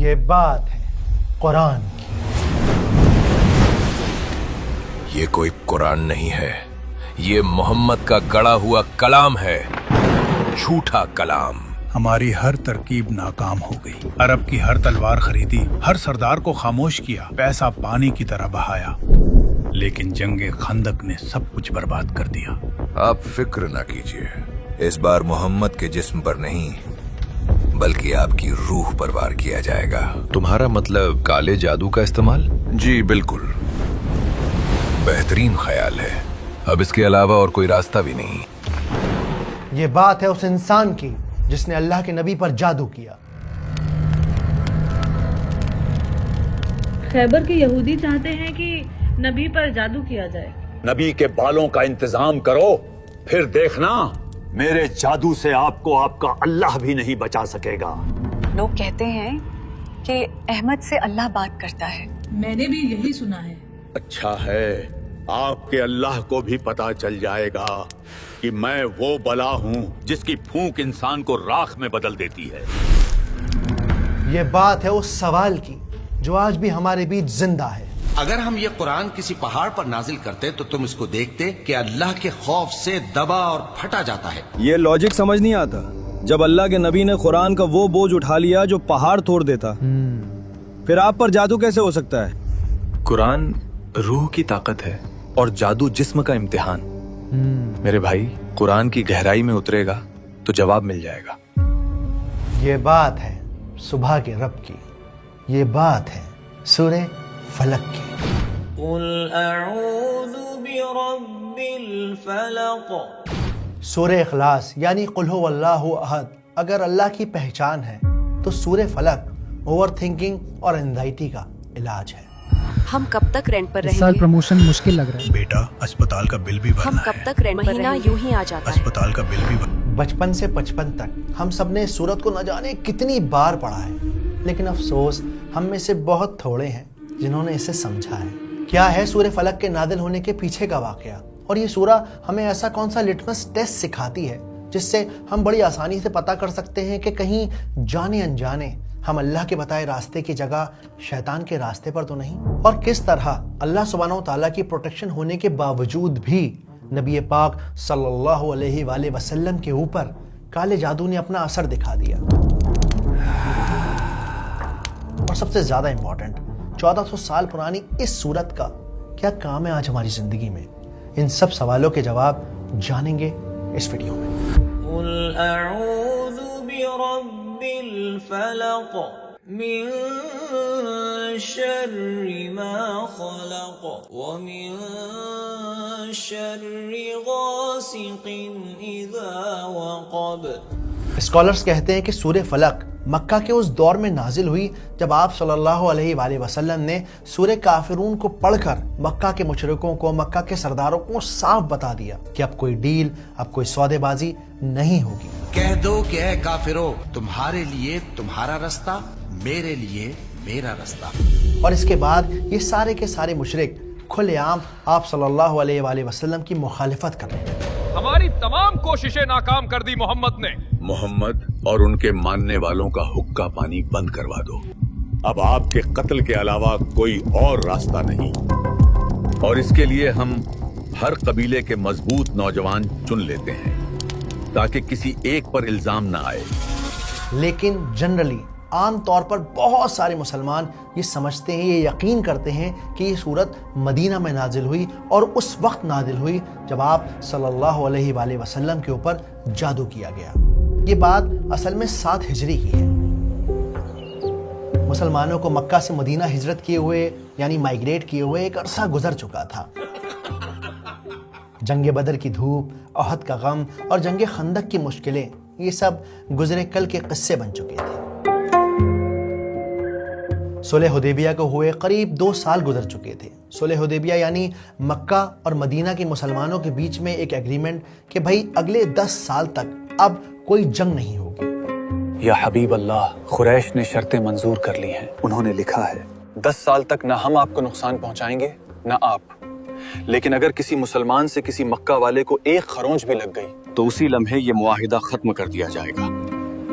یہ بات ہے قرآن کی. یہ کوئی قرآن نہیں ہے، یہ محمد کا گڑا ہوا کلام ہے، جھوٹا کلام. ہماری ہر ترکیب ناکام ہو گئی. عرب کی ہر تلوار خریدی، ہر سردار کو خاموش کیا، پیسہ پانی کی طرح بہایا، لیکن جنگ خندق نے سب کچھ برباد کر دیا. آپ فکر نہ کیجیے، اس بار محمد کے جسم پر نہیں بلکہ آپ کی روح پر وار کیا جائے گا. تمہارا مطلب کالے جادو کا استعمال؟ جی بالکل، بہترین خیال ہے. اب اس کے علاوہ اور کوئی راستہ بھی نہیں. یہ بات ہے اس انسان کی جس نے اللہ کے نبی پر جادو کیا. خیبر کے یہودی چاہتے ہیں کہ نبی پر جادو کیا جائے. نبی کے بالوں کا انتظام کرو، پھر دیکھنا میرے جادو سے آپ کو آپ کا اللہ بھی نہیں بچا سکے گا. لوگ کہتے ہیں کہ احمد سے اللہ بات کرتا ہے. میں نے بھی یہی سنا ہے. اچھا ہے، آپ کے اللہ کو بھی پتا چل جائے گا کہ میں وہ بلا ہوں جس کی پھونک انسان کو راکھ میں بدل دیتی ہے. یہ بات ہے اس سوال کی جو آج بھی ہمارے بیچ زندہ ہے. اگر ہم یہ قرآن کسی پہاڑ پر نازل کرتے تو تم اس کو دیکھتے کہ اللہ کے خوف سے دبا اور پھٹا جاتا ہے. یہ لاجک سمجھ نہیں آتا. جب اللہ کے نبی نے قرآن کا وہ بوجھ اٹھا لیا جو پہاڑ توڑ دیتا، پھر آپ پر جادو کیسے ہو سکتا ہے؟ قرآن روح کی طاقت ہے اور جادو جسم کا امتحان. میرے بھائی، قرآن کی گہرائی میں اترے گا تو جواب مل جائے گا. یہ بات ہے صبح کے رب کی، یہ بات ہے سورہ فلق کی. قل اعوذ برب الفلق. سورہ اخلاص یعنی قل هو اللہ احد اگر اللہ کی پہچان ہے تو سورہ فلق اوور تھنکنگ اور انزائٹی کا علاج ہے. ہم کب تک رینٹ پر رہیں سال گے؟ پروموشن مشکل لگ رہا ہے. بیٹا، اسپتال کا بل بھی ہم بھرنا کب ہے. تک رینٹ پر رہیں گے؟ مہینہ یوں ہی آ جاتا ہے. اسپتال کا بل بھی بچپن سے 55 تک ہم سب نے اس سورت کو نہ جانے کتنی بار پڑھا ہے، لیکن افسوس ہم میں سے بہت تھوڑے ہیں جنہوں نے اسے سمجھا ہے. کیا ہے سورہ فلق کے نازل ہونے کے پیچھے کا واقعہ، اور یہ سورہ ہمیں ایسا کون سا لٹمس ٹیسٹ سکھاتی ہے جس سے ہم بڑی آسانی سے پتہ کر سکتے ہیں کہ کہیں جانے انجانے ہم اللہ کے بتائے راستے کی جگہ شیطان کے راستے پر تو نہیں، اور کس طرح اللہ سبحانہ و تعالیٰ کی پروٹیکشن ہونے کے باوجود بھی نبی پاک صلی اللہ علیہ وآلہ وسلم کے اوپر کالے جادو نے اپنا اثر دکھا دیا. اور سب سے زیادہ امپورٹنٹ، 1400 سال پرانی اس سورت کا کیا کام ہے آج ہماری زندگی میں؟ ان سب سوالوں کے جواب جانیں گے اس ویڈیو میں. قل اعوذ برب الفلق من شر ما خلق ومن شر غاسق اذا وقب. اسکالرز کہتے ہیں کہ سورہ فلق مکہ کے اس دور میں نازل ہوئی جب آپ صلی اللہ علیہ وآلہ وسلم نے سورہ کافرون کو پڑھ کر مکہ کے مشرکوں کو، مکہ کے سرداروں کو صاف بتا دیا کہ اب کوئی ڈیل، اب کوئی سودے بازی نہیں ہوگی. کہہ دو کہ اے کافرو، تمہارے لیے تمہارا رستہ، میرے لیے میرا رستہ. اور اس کے بعد یہ سارے کے سارے مشرک کھلے عام آپ صلی اللہ علیہ وآلہ وسلم کی مخالفت کر رہے ہیں. ہماری تمام کوششیں ناکام کر دی محمد نے. محمد اور ان کے ماننے والوں کا حقہ پانی بند کروا دو. اب آپ کے قتل کے علاوہ کوئی اور راستہ نہیں، اور اس کے لیے ہم ہر قبیلے کے مضبوط نوجوان چن لیتے ہیں تاکہ کسی ایک پر الزام نہ آئے. لیکن جنرلی عام طور پر بہت سارے مسلمان یہ سمجھتے ہیں، یہ یقین کرتے ہیں کہ یہ سورت مدینہ میں نازل ہوئی اور اس وقت نازل ہوئی جب آپ صلی اللہ علیہ وآلہ وسلم کے اوپر جادو کیا گیا. یہ بات اصل میں 7 ہجری کی ہے. مسلمانوں کو مکہ سے مدینہ ہجرت کیے ہوئے یعنی مائیگریٹ کیے ہوئے ایک عرصہ گزر چکا تھا. جنگ بدر کی دھوپ، احد کا غم اور جنگ خندق کی مشکلیں، یہ سب گزرے کل کے قصے بن چکے تھے. صلح حدیبیہ کو ہوئے قریب 2 سال گزر چکے تھے. صلح حدیبیہ یعنی مکہ اور مدینہ کے مسلمانوں کے بیچ میں ایک ایگریمنٹ کہ بھائی اگلے 10 سال تک اب کوئی جنگ نہیں ہوگی. یا حبیب اللہ، قریش نے شرطیں منظور کر لی ہیں. انہوں نے لکھا ہے 10 سال تک نہ ہم آپ کو نقصان پہنچائیں گے نہ آپ، لیکن اگر کسی مسلمان سے کسی مکہ والے کو ایک خرونچ بھی لگ گئی تو اسی لمحے یہ معاہدہ ختم کر دیا جائے گا.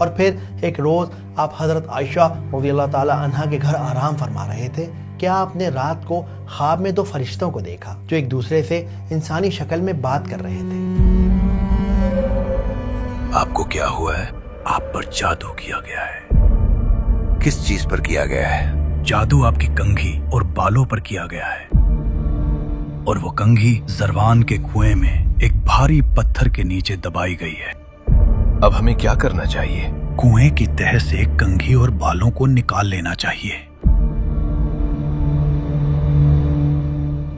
اور پھر ایک روز آپ حضرت عائشہ رضی اللہ تعالی عنہا کے گھر آرام فرما رہے تھے کہ آپ نے رات کو خواب میں 2 فرشتوں کو دیکھا جو ایک دوسرے سے انسانی شکل میں بات کر رہے تھے۔ آپ کو کیا ہوا ہے؟ آپ پر جادو کیا گیا ہے۔ کس چیز پر کیا گیا ہے؟ جادو آپ کی کنگھی اور بالوں پر کیا گیا ہے، اور وہ کنگھی زروان کے کنویں میں ایک بھاری پتھر کے نیچے دبائی گئی ہے۔ اب ہمیں کیا کرنا چاہیے؟ کنویں کی تہ سے کنگھی اور بالوں کو نکال لینا چاہیے۔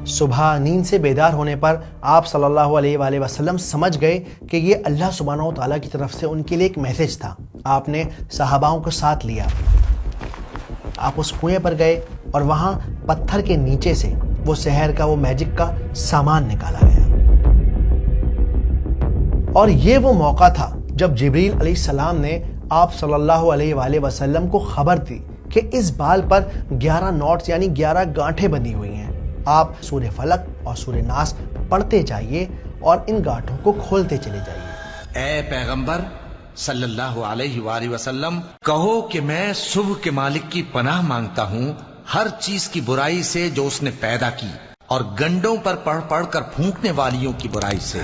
صبح نیند سے بیدار ہونے پر آپ صلی اللہ علیہ وآلہ وسلم سمجھ گئے کہ یہ اللہ سبحانہ و تعالیٰ کی طرف سے ان کے لیے ایک میسج تھا۔ آپ نے صحاباؤں کو ساتھ لیا، آپ اس کنویں پر گئے اور وہاں پتھر کے نیچے سے وہ سحر کا وہ میجک کا سامان نکالا گیا۔ اور یہ وہ موقع تھا جب جبریل علیہ السلام نے آپ صلی اللہ علیہ وآلہ وسلم کو خبر دی کہ اس بال پر 11 نوٹس یعنی 11 گانٹھیں بندھی ہوئی ہیں۔ آپ سورہ فلق اور سورہ ناس پڑھتے جائیے اور ان گانٹھوں کو کھولتے چلے جائیے۔ اے پیغمبر صلی اللہ علیہ وآلہ وسلم، کہو کہ میں صبح کے مالک کی پناہ مانگتا ہوں ہر چیز کی برائی سے جو اس نے پیدا کی، اور گنڈوں پر پڑھ پڑھ کر پھونکنے والیوں کی برائی سے۔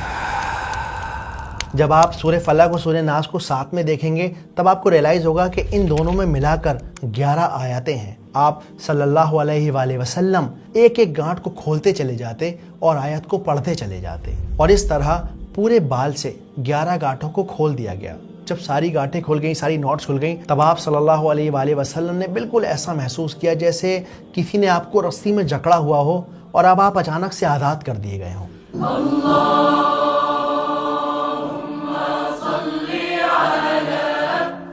جب آپ سورہ فلق اور سورہ ناس کو ساتھ میں دیکھیں گے تب آپ کو ریلائز ہوگا کہ ان دونوں میں ملا کر 11 آیاتیں ہیں۔ آپ صلی اللہ علیہ وآلہ وسلم ایک ایک گانٹھ کو کھولتے چلے جاتے اور آیت کو پڑھتے چلے جاتے، اور اس طرح پورے بال سے 11 گانٹھوں کو کھول دیا گیا۔ جب ساری گانٹھیں کھل گئیں، ساری نوٹس کھل گئیں، تب آپ صلی اللہ علیہ وآلہ وسلم نے بالکل ایسا محسوس کیا جیسے کسی نے آپ کو رسی میں جکڑا ہوا ہو اور اب آپ اچانک سے آزاد کر دیے گئے ہوں۔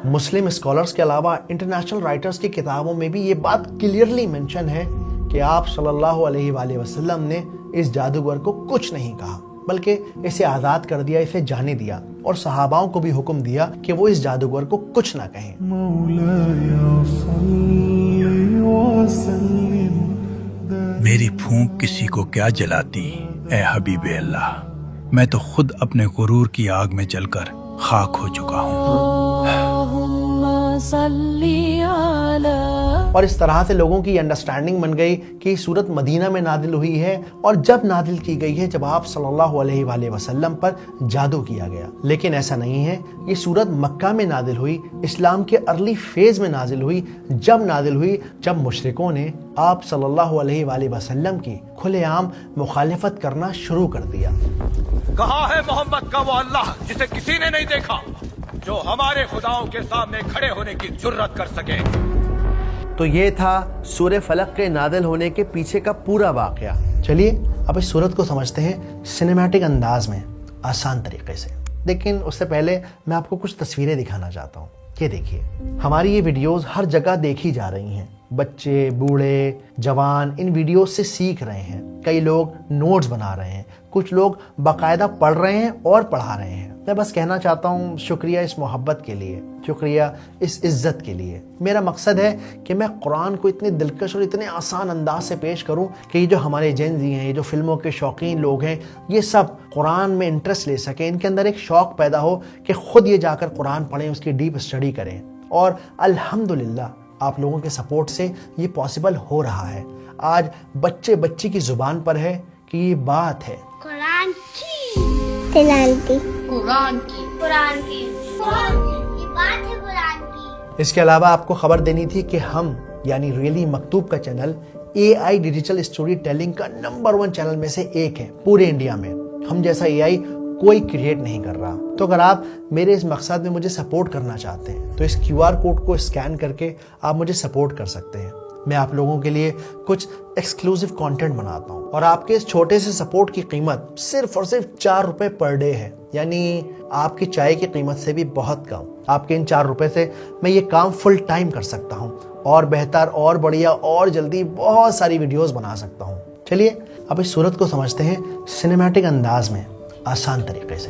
مسلم اسکالرز کے علاوہ انٹرنیشنل رائٹرز کی کتابوں میں بھی یہ بات کلیئرلی مینشن ہے کہ آپ صلی اللہ علیہ وآلہ وسلم نے اس جادوگر کو کچھ نہیں کہا، بلکہ اسے آزاد کر دیا، اسے جانے دیا، اور صحاباؤں کو بھی حکم دیا کہ وہ اس جادوگر کو کچھ نہ کہیں۔ میری پھونک کسی کو کیا جلاتی اے حبیب اللہ، میں تو خود اپنے غرور کی آگ میں جل کر خاک ہو چکا ہوں۔ اور اس طرح سے لوگوں کی انڈرسٹینڈنگ بن گئی کہ یہ سورت مدینہ میں نازل ہوئی ہے، اور جب نازل کی گئی ہے جب آپ صلی اللہ علیہ وآلہ وسلم پر جادو کیا گیا۔ لیکن ایسا نہیں ہے، یہ سورت مکہ میں نازل ہوئی، اسلام کے ارلی فیز میں نازل ہوئی، جب مشرکوں نے آپ صلی اللہ علیہ وآلہ وسلم کی کھلے عام مخالفت کرنا شروع کر دیا۔ کہاں ہے محمد کا وہ اللہ جسے کسی نے نہیں دیکھا، جو ہمارے خداؤں کے سامنے کھڑے ہونے کی جرت کر سکے؟ تو یہ تھا سورہ فلق کے نازل ہونے کے پیچھے کا پورا واقعہ۔ چلیے اب اس سورت کو سمجھتے ہیں سنیمیٹک انداز میں، آسان طریقے سے۔ لیکن اس سے پہلے میں آپ کو کچھ تصویریں دکھانا چاہتا ہوں۔ یہ دیکھیے، ہماری یہ ویڈیوز ہر جگہ دیکھی جا رہی ہیں، بچے، بوڑھے، جوان ان ویڈیوز سے سیکھ رہے ہیں، کئی لوگ نوٹس بنا رہے ہیں، کچھ لوگ باقاعدہ پڑھ رہے ہیں اور پڑھا رہے ہیں۔ میں بس کہنا چاہتا ہوں شکریہ اس محبت کے لیے، شکریہ اس عزت کے لیے۔ میرا مقصد ہے کہ میں قرآن کو اتنے دلکش اور اتنے آسان انداز سے پیش کروں کہ یہ جو ہمارے جین زی ہیں، یہ جو فلموں کے شوقین لوگ ہیں، یہ سب قرآن میں انٹرسٹ لے سکیں، ان کے اندر ایک شوق پیدا ہو کہ خود یہ جا کر قرآن پڑھیں، اس کی ڈیپ اسٹڈی کریں۔ اور الحمدللہ آپ لوگوں کے سپورٹ سے یہ پاسبل ہو رہا ہے۔ آج بچے بچی کی زبان پر ہے کہ یہ بات ہے قرآن کی، قرآن کی، قرآن کی، قرآن کی، یہ بات ہے قرآن کی۔ اس کے علاوہ آپ کو خبر دینی تھی کہ ہم یعنی ریئلی مکتوب کا channel AI digital story telling کا نمبر 1 چینل میں سے ایک ہے پورے انڈیا میں۔ ہم جیسا AI کوئی کریٹ نہیں کر رہا۔ تو اگر آپ میرے اس مقصد میں مجھے سپورٹ کرنا چاہتے ہیں تو اس QR کوڈ کو اسکین کر کے آپ مجھے سپورٹ کر سکتے ہیں۔ میں آپ لوگوں کے لیے کچھ ایکسکلوزیو کانٹینٹ بناتا ہوں، اور آپ کے اس چھوٹے سے سپورٹ کی قیمت صرف اور صرف 4 روپے پر ڈے ہے، یعنی آپ کی چائے کی قیمت سے بھی بہت کم۔ آپ کے ان 4 روپے سے میں یہ کام فل ٹائم کر سکتا ہوں، اور بہتر اور بڑھیا اور جلدی بہت ساری ویڈیوز بنا سکتا ہوں۔ چلیے اب اس صورت کو سمجھتے ہیں سنیمیٹک انداز میں، آسان طریقے سے۔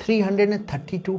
332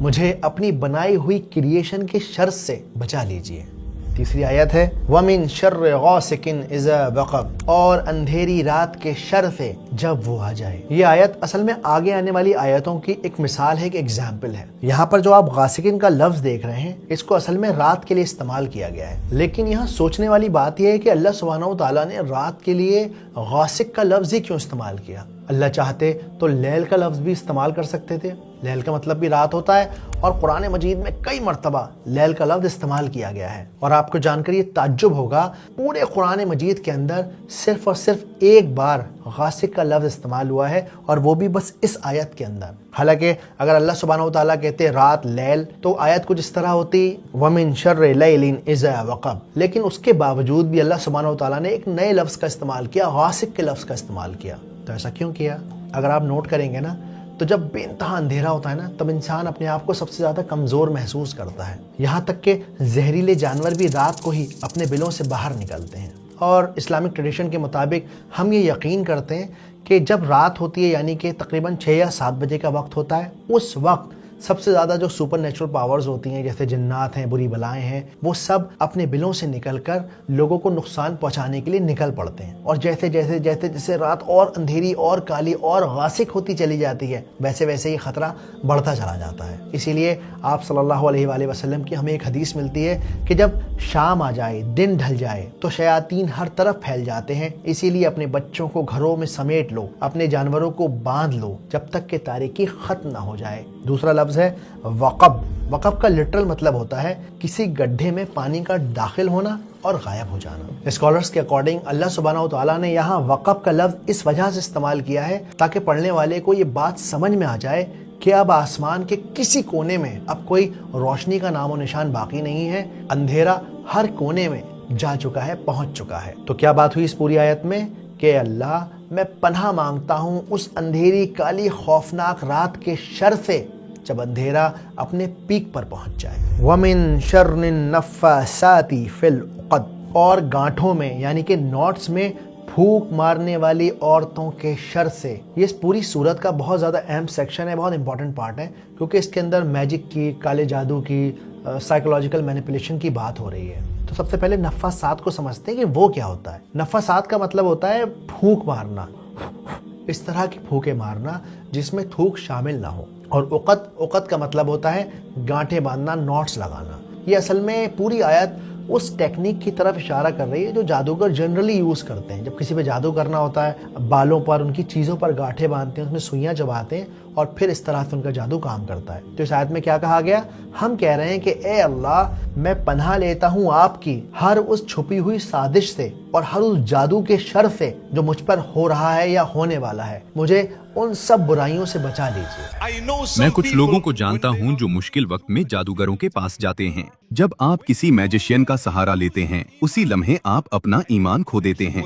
مجھے اپنی بنائی ہوئی کریشن کے شر سے بچا لیجئے۔ تیسری آیت ہے وَمِن شَرِّ غَاسِقٍ إِذَا وَقَبَ، اور اندھیری رات کے شر سے جب وہ آ جائے۔ یہ آیت اصل میں آگے آنے والی آیتوں کی ایک مثال ہے، ایک ایگزامپل ہے۔ یہاں پر جو آپ غاسقین کا لفظ دیکھ رہے ہیں اس کو اصل میں رات کے لیے استعمال کیا گیا ہے، لیکن یہاں سوچنے والی بات یہ ہے کہ اللہ سبحانہ و تعالیٰ نے رات کے لیے غاسق کا لفظ ہی کیوں استعمال کیا؟ اللہ چاہتے تو لیل کا لفظ بھی استعمال کر سکتے تھے، لیل کا مطلب بھی رات ہوتا ہے، اور قرآن مجید میں کئی مرتبہ لیل کا لفظ استعمال کیا گیا ہے۔ اور آپ کو جان کر یہ تعجب ہوگا، پورے قرآن مجید کے اندر صرف اور صرف ایک بار غاسق کا لفظ استعمال ہوا ہے، اور وہ بھی بس اس آیت کے اندر۔ حالانکہ اگر اللہ سبحانہ و تعالیٰ کہتے رات لیل تو آیت کچھ اس طرح ہوتی وَمِن شَرِّ لَيْلٍ إِذَا وَقَبَ، لیکن اس کے باوجود بھی اللہ سبحانہ و تعالیٰ نے ایک نئے لفظ کا استعمال کیا، غاسق کے لفظ کا استعمال کیا۔ تو ایسا کیوں کیا؟ اگر آپ نوٹ کریں گے نا تو جب بے انتہا اندھیرا ہوتا ہے نا تب انسان اپنے آپ کو سب سے زیادہ کمزور محسوس کرتا ہے، یہاں تک کہ زہریلے جانور بھی رات کو ہی اپنے بلوں سے باہر نکلتے ہیں۔ اور اسلامک ٹریڈیشن کے مطابق ہم یہ یقین کرتے ہیں کہ جب رات ہوتی ہے، یعنی کہ تقریباً 6 یا 7 بجے کا وقت ہوتا ہے، اس وقت سب سے زیادہ جو سپر نیچرل پاورز ہوتی ہیں، جیسے جنات ہیں، بری بلائیں ہیں، وہ سب اپنے بلوں سے نکل کر لوگوں کو نقصان پہنچانے کے لیے نکل پڑتے ہیں۔ اور جیسے رات اور اندھیری اور کالی اور غاسق ہوتی چلی جاتی ہے، ویسے ویسے یہ خطرہ بڑھتا چلا جاتا ہے۔ اسی لیے آپ صلی اللہ علیہ وآلہ وسلم کی ہمیں ایک حدیث ملتی ہے کہ جب شام آ جائے، دن ڈھل جائے تو شیاطین ہر طرف پھیل جاتے ہیں، اسی لیے اپنے بچوں کو گھروں میں سمیٹ لو، اپنے جانوروں کو باندھ لو جب تک کہ تاریکی ختم نہ ہو جائے۔ دوسرا لفظ ہے وقب۔ وقب کا لٹرل مطلب ہوتا ہے کسی گڈھے میں پانی کا داخل ہونا اور غائب ہو جانا۔ اسکالرز کے اکارڈنگ اللہ سبحانہ و تعالیٰ نے یہاں وقب کا لفظ اس وجہ سے استعمال کیا ہے تاکہ پڑھنے والے کو یہ بات سمجھ میں آ جائے کہ اب آسمان کے کسی کونے میں اب کوئی روشنی کا نام و نشان باقی نہیں ہے، اندھیرا ہر کونے میں جا چکا ہے، پہنچ چکا ہے۔ تو کیا بات ہوئی اس پوری آیت میں کہ اللہ میں پناہ مانگتا ہوں اس اندھیری کالی خوفناک رات کے شر سے جب اندھیرا اپنے پیک پر پہنچ جائے۔ وَمِن شَرِّ النَّفَّاثَاتِ فِي الْعُقَدِ، اور گانٹھوں میں یعنی کہ نوٹس میں پھونک مارنے والی عورتوں کے شر سے۔ یہ اس پوری صورت کا بہت زیادہ اہم سیکشن ہے، بہت امپورٹنٹ پارٹ ہے، کیونکہ اس کے اندر میجک کی، کالے جادو کی، سائیکولوجیکل مینیپولیشن کی بات ہو رہی ہے۔ تو سب سے پہلے نفاسات کو سمجھتے ہیں کہ وہ کیا ہوتا ہے۔ نفاسات کا مطلب ہوتا ہے پھونک مارنا، اس طرح کی پھونکے مارنا جس میں تھوک شامل نہ ہو۔ اور عقد کا مطلب ہوتا ہے گانٹھیں باندھنا، نوٹس لگانا۔ یہ اصل میں پوری آیت اس ٹیکنیک کی طرف اشارہ کر رہی ہے جو جادوگر جنرلی یوز کرتے ہیں۔ جب کسی پہ جادو کرنا ہوتا ہے، بالوں پر، ان کی چیزوں پر گانٹھیں باندھتے ہیں، اس میں سوئیاں چباتے ہیں، اور پھر اس طرح سے ان کا جادو کام کرتا ہے۔ تو اس آیت میں کیا کہا گیا؟ ہم کہہ رہے ہیں کہ اے اللہ، میں پناہ لیتا ہوں آپ کی ہر اس چھپی ہوئی سازش سے اور ہر اس جادو کے شر سے جو مجھ پر ہو رہا ہے یا ہونے والا ہے، مجھے ان سب برائیوں سے بچا لیجیے۔ میں کچھ لوگوں کو جانتا ہوں جو مشکل وقت میں جادوگروں کے پاس جاتے ہیں۔ جب آپ کسی میجیشین کا سہارا لیتے ہیں، اسی لمحے آپ اپنا ایمان کھو دیتے ہیں۔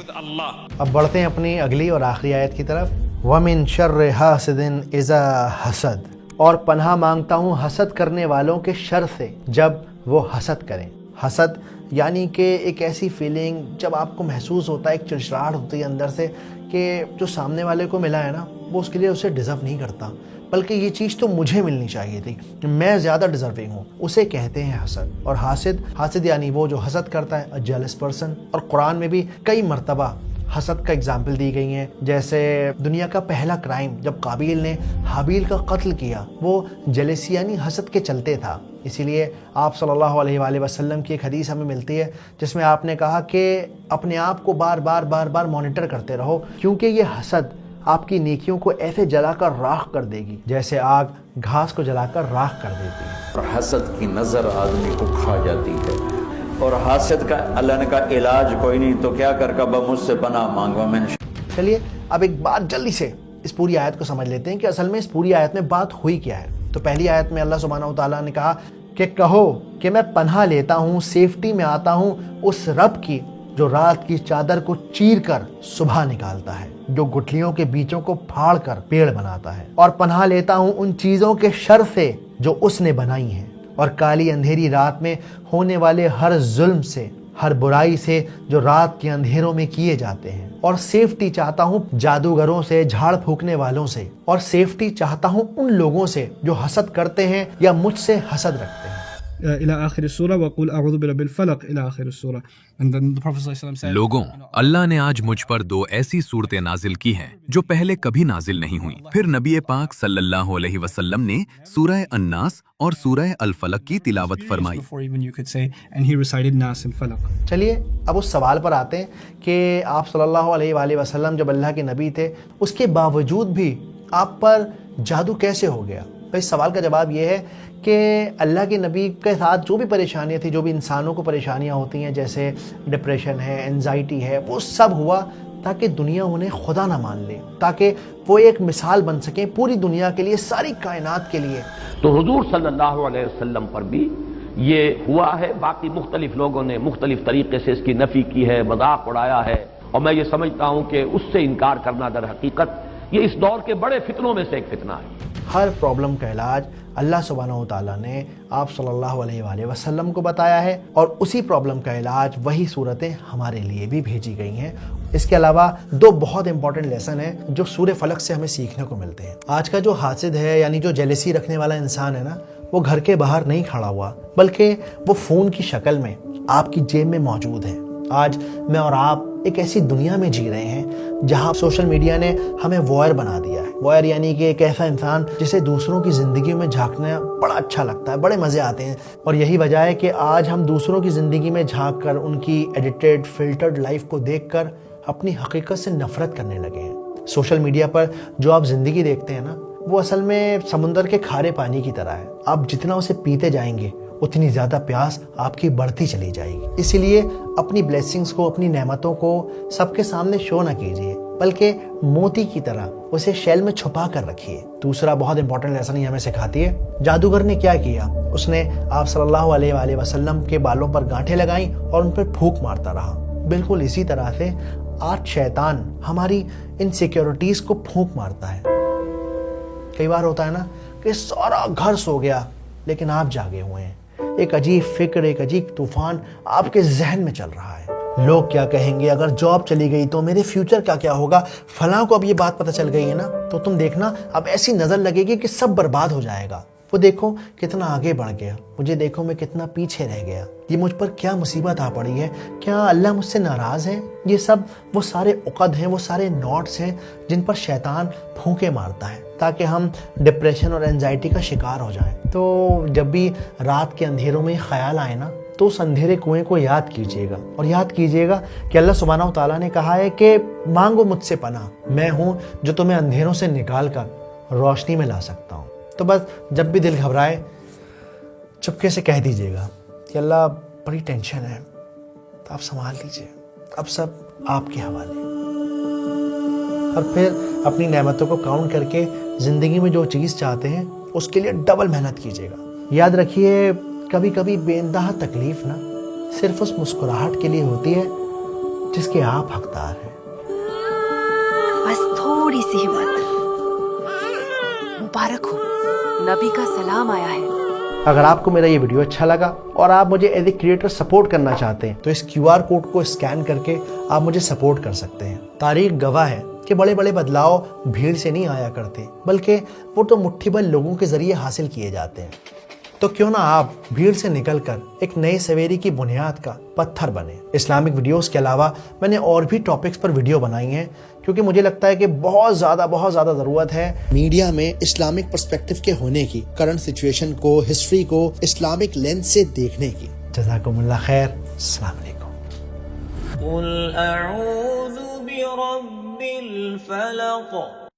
اب بڑھتے ہیں اپنی اگلی اور آخری آیت کی طرف۔ وَمِن شَرِّ حَاسِدٍ إِذَا حَسَدَ، اور پناہ مانگتا ہوں حسد کرنے والوں کے شر سے جب وہ حسد کریں۔ حسد یعنی کہ ایک ایسی فیلنگ جب آپ کو محسوس ہوتا ہے، ایک چڑچڑاہٹ ہوتی ہے اندر سے کہ جو سامنے والے کو ملا ہے نا وہ اس کے لیے اسے ڈیزرو نہیں کرتا، بلکہ یہ چیز تو مجھے ملنی چاہیے تھی، میں زیادہ ڈیزرونگ ہوں، اسے کہتے ہیں حسد۔ اور حاسد یعنی وہ جو حسد کرتا ہے، جیلس پرسن۔ اور قرآن میں بھی کئی مرتبہ حسد کا اگزامپل دی گئی ہیں، جیسے دنیا کا پہلا کرائم جب قابیل نے حابیل کا قتل کیا، وہ جیلسی یعنی حسد کے چلتے تھا۔ اسی لیے آپ صلی اللہ علیہ وآلہ وسلم کی ایک حدیث ہمیں ملتی ہے جس میں آپ نے کہا کہ اپنے آپ کو بار بار مانیٹر کرتے رہو، کیونکہ یہ حسد آپ کی نیکیوں کو ایسے جلا کر راکھ کر دے گی جیسے آگ گھاس کو جلا کر راکھ کر دیتی ہے۔ اور حسد کی نظر آدمی کو کھا جاتی ہے، اور حاسد کا اللہ نے کہا علاج کوئی نہیں تو کیا کر کبا مجھ سے پناہ مانگوا میں نے۔ چلیے اب ایک بات جلدی سے اس پوری آیت کو سمجھ لیتے ہیں کہ اصل میں اس پوری آیت میں بات ہوئی کیا ہے۔ تو پہلی آیت میں اللہ سبحانہ و تعالیٰ نے کہا کہ کہو کہ میں پناہ لیتا ہوں، سیفٹی میں آتا ہوں اس رب کی جو رات کی چادر کو چیر کر صبح نکالتا ہے، جو گٹھلیوں کے بیچوں کو پھاڑ کر پیڑ بناتا ہے، اور پناہ لیتا ہوں ان چیزوں کے شر سے جو اس نے بنائی ہیں، اور کالی اندھیری رات میں ہونے والے ہر ظلم سے، ہر برائی سے جو رات کے اندھیروں میں کیے جاتے ہیں، اور سیفٹی چاہتا ہوں جادوگروں سے، جھاڑ پھونکنے والوں سے، اور سیفٹی چاہتا ہوں ان لوگوں سے جو حسد کرتے ہیں یا مجھ سے حسد رکھتے ہیں۔ الى آخر السورہ وقل اعوذ برب الفلق الى آخر السورہ. And then the Prophet ﷺ said, لوگوں، اللہ نے آج مجھ پر 2 ایسی صورتیں نازل کی ہیں جو پہلے کبھی نازل نہیں ہوئیں۔ پھر نبی پاک صلی اللہ علیہ وسلم نے سورہ الناس اور سورہ الفلق کی تلاوت فرمائی۔ before even you could say, and he recited Nas and Falaq. چلیے اب اس سوال پر آتے ہیں کہ آپ صلی اللہ علیہ وآلہ وسلم جب اللہ کے نبی تھے، اس کے باوجود بھی آپ پر جادو کیسے ہو گیا؟ تو اس سوال کا جواب یہ ہے کہ اللہ کے نبی کے ساتھ جو بھی پریشانیاں تھیں، جو بھی انسانوں کو پریشانیاں ہوتی ہیں، جیسے ڈپریشن ہے، انزائٹی ہے، وہ سب ہوا تاکہ دنیا انہیں خدا نہ مان لے، تاکہ وہ ایک مثال بن سکیں پوری دنیا کے لیے، ساری کائنات کے لیے۔ تو حضور صلی اللہ علیہ وسلم پر بھی یہ ہوا ہے۔ باقی مختلف لوگوں نے مختلف طریقے سے اس کی نفی کی ہے، مذاق اڑایا ہے، اور میں یہ سمجھتا ہوں کہ اس سے انکار کرنا در حقیقت یہ اس دور کے بڑے فتنوں میں سے ایک فتنہ ہے۔ ہر پرابلم کا علاج اللہ سبحانہ و تعالیٰ نے آپ صلی اللہ علیہ وآلہ وسلم کو بتایا ہے، اور اسی پرابلم کا علاج وہی صورتیں ہمارے لیے بھی بھیجی گئی ہیں۔ اس کے علاوہ 2 بہت امپورٹنٹ لیسن ہیں جو سورہ فلق سے ہمیں سیکھنے کو ملتے ہیں۔ آج کا جو حاسد ہے، یعنی جو جیلسی رکھنے والا انسان ہے نا، وہ گھر کے باہر نہیں کھڑا ہوا، بلکہ وہ فون کی شکل میں آپ کی جیب میں موجود ہے۔ آج میں اور آپ ایک ایسی دنیا میں جی رہے ہیں جہاں سوشل میڈیا نے ہمیں وائر بنا دیا ہے۔ وائر یعنی کہ ایک ایسا انسان جسے دوسروں کی زندگی میں جھانکنا بڑا اچھا لگتا ہے، بڑے مزے آتے ہیں، اور یہی وجہ ہے کہ آج ہم دوسروں کی زندگی میں جھانک کر ان کی ایڈیٹڈ فلٹرڈ لائف کو دیکھ کر اپنی حقیقت سے نفرت کرنے لگے ہیں۔ سوشل میڈیا پر جو آپ زندگی دیکھتے ہیں نا، وہ اصل میں سمندر کے کھارے پانی کی طرح ہے۔ آپ جتنا اسے پیتے جائیں گے اتنی زیادہ پیاس آپ کی بڑھتی چلی جائے گی۔ اسی لیے اپنی بلیسنگز کو، اپنی نعمتوں کو سب کے سامنے شو نہ کیجیے، بلکہ موتی کی طرح اسے شیل میں چھپا کر رکھیے۔ دوسرا بہت امپورٹنٹ لیسن یہ ہمیں سکھاتی ہے، جادوگر نے کیا کیا؟ اس نے آپ صلی اللہ علیہ وآلہ وسلم کے بالوں پر گانٹھیں لگائیں اور ان پر پھونک مارتا رہا۔ بالکل اسی طرح سے آج شیطان ہماری انسیکیورٹیز کو پھونک مارتا ہے۔ کئی بار ہوتا ہے نا کہ سارا گھر سو گیا لیکن آپ جاگے ہوئے ہیں، ایک عجیب فکر، ایک عجیب طوفان آپ کے ذہن میں چل رہا ہے۔ لوگ کیا کہیں گے؟ اگر جاب چلی گئی تو میرے فیوچر کا کیا ہوگا؟ فلاں کو اب یہ بات پتہ چل گئی ہے نا، تو تم دیکھنا اب ایسی نظر لگے گی کہ سب برباد ہو جائے گا۔ وہ دیکھو کتنا آگے بڑھ گیا، مجھے دیکھو میں کتنا پیچھے رہ گیا، یہ مجھ پر کیا مصیبت آ پڑی ہے، کیا اللہ مجھ سے ناراض ہے؟ یہ سب وہ سارے عقد ہیں، وہ سارے نوٹس ہیں جن پر شیطان پھونکے مارتا ہے تاکہ ہم ڈپریشن اور انزائٹی کا شکار ہو جائیں۔ تو جب بھی رات کے اندھیروں میں خیال آئے نا، تو اس اندھیرے کنویں کو یاد کیجیے گا، اور یاد کیجیے گا کہ اللہ سبحانہ و تعالیٰ نے کہا ہے کہ مانگو مجھ سے پناہ، میں ہوں جو تمہیں اندھیروں سے نکال کر روشنی میں لا سکتا ہوں۔ تو بس جب بھی دل گھبرائے چپکے سے کہہ دیجیے گا کہ اللہ بڑی ٹینشن ہے، تو آپ سنبھال لیجیے، اب سب آپ کے حوالے، اور پھر اپنی نعمتوں کو کاؤنٹ کر کے زندگی میں جو چیز چاہتے ہیں اس کے لیے ڈبل محنت کیجیے گا۔ یاد رکھیے کبھی کبھی بے انتہا تکلیف نا صرف اس مسکراہٹ کے لیے ہوتی ہے جس کے آپ حقدار ہیں۔ بس تھوڑی سی ہمت۔ مبارک ہو، نبی کا سلام آیا ہے۔ اگر آپ کو میرا یہ ویڈیو اچھا لگا اور آپ مجھے ایز اے کریٹر سپورٹ کرنا چاہتے ہیں تو اس QR کوڈ کو اسکین کر کے آپ مجھے سپورٹ کر سکتے ہیں۔ تاریخ گواہ ہے کہ بڑے بڑے بدلاؤ بھیڑ سے نہیں آیا کرتے، بلکہ وہ تو مٹھی بھر لوگوں کے ذریعے حاصل کیے جاتے ہیں۔ تو کیوں نہ آپ بھیڑ سے نکل کر ایک نئے سویرے کی بنیاد کا پتھر بنے۔ اسلامک ویڈیوز کے علاوہ میں نے اور بھی ٹاپکس پر ویڈیو بنائی ہیں، کیونکہ مجھے لگتا ہے کہ بہت زیادہ ضرورت ہے میڈیا میں اسلامک پرسپیکٹو کے ہونے کی، کرنٹ سچویشن کو، ہسٹری کو اسلامک لینس سے دیکھنے کی۔ جزاکم اللہ خیر، السلام علیکم۔ قل اعوذ برب الفلق